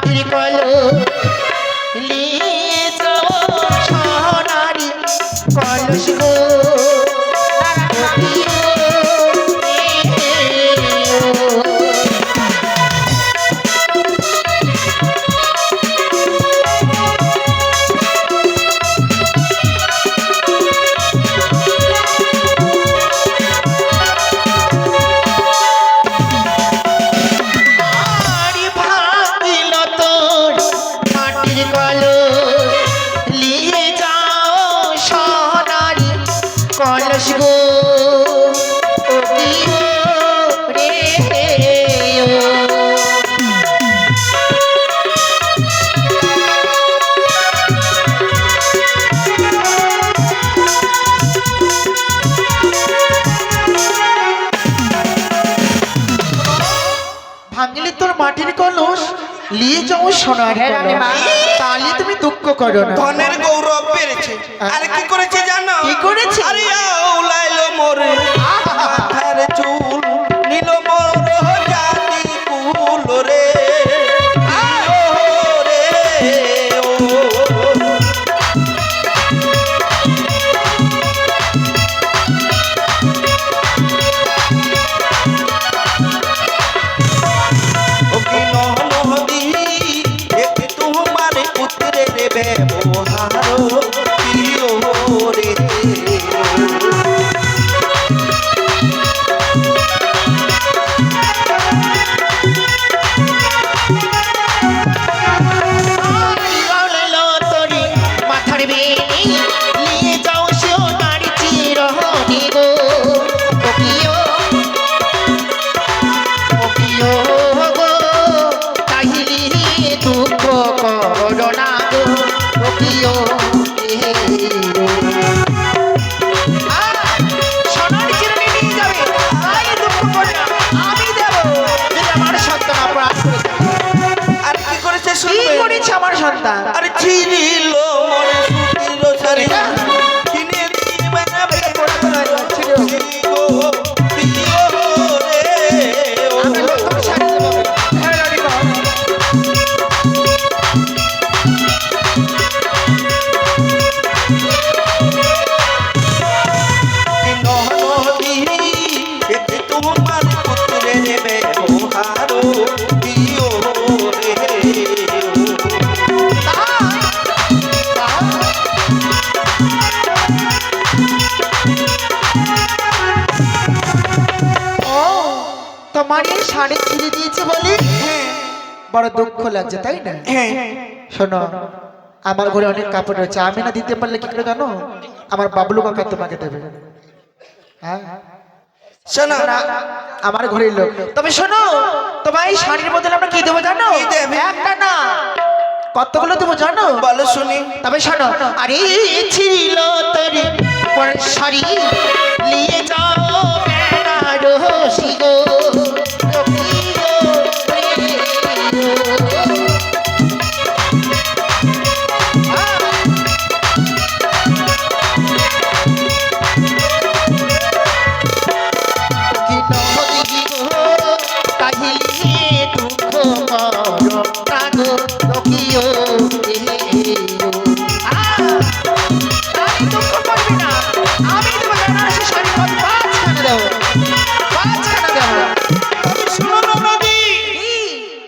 মাটির কলস নিয়ে যাও সোনারি কলস গো কলস গো রে ভাঙলি তোর মাটির কলস নিয়ে যাও সোনার তাহলে তুমি দুঃখ করো না ধনের গৌরব বেড়েছে আর কি করেছে জানো কি করেছে আরে আউলাইলো মোরে মাথার চুল নীল মোর জাতি কুল রে আমার সন্তান আরে ছিড়িল মনে সুতির শাড়ি কিনে দিবে না পড়া ছিল গো প্রিয় রে আমি নতুন শাড়ি দেব হেরানি কর নদী এতে তোমার পুত্রে নেবে হারো প্রিয় রে তোমার এই শাড়ি ছিঁড়ে দিয়েছে বলে বড় দুঃখ লাগছে তাই না শোনো আমার ঘরে অনেক কাপড় রয়েছে আমি না দিতে পারলে কি করে জানো আমার বাবলু কাকা তোমাকে দেবে হ্যাঁ শোনো আমার ঘরের লোক তবে শোনো তোমার এই শাড়ির বদলে আমরা কি দেবো জানো একটা না কতগুলো দেবো জানো বলো শুনি তবে শোনো আরে ছিল তোর শাড়ি নিয়ে যাও বেনারসি গো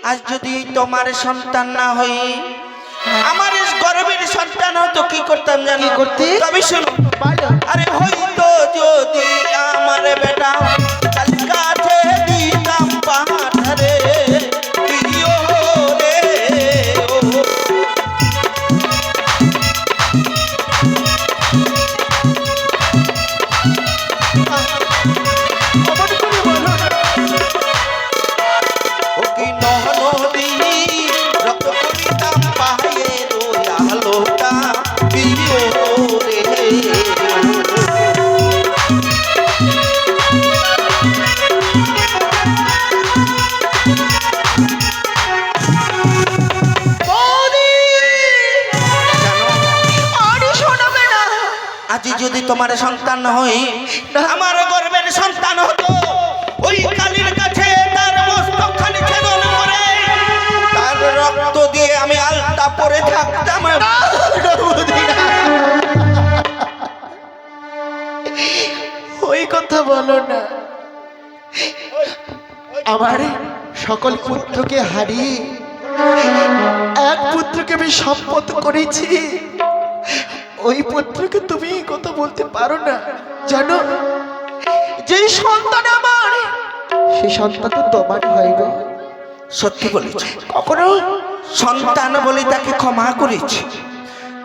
আজ যদি তোমার সন্তান না হই আমার গর্বের সন্তান হতো কি করতাম জানি করতে তবে শোনো আরে হইতো যদি আমার বেটা কাল কাছে দিতাম পাহাড়ে প্রিয় রে যদি তোমার সন্তান হই আমার গর্বের সন্তান হতো ওই কালীর কাছে তার মস্তকখানি ছেদন করে তার রক্ত থাকতাম। ওই কথা বলো না। আমার সকল পুত্রকে হারিয়ে এক পুত্রকে আমি সম্পদ করেছি। ওই পুত্রকে তুমি এই কথা বলতে পারো না। জানো, যে সন্তান আমার, সেই সন্তান তো তোমারই হয় গো। সত্যি বলেছ, কখনো সন্তান বলে তাকে ক্ষমা করেছি।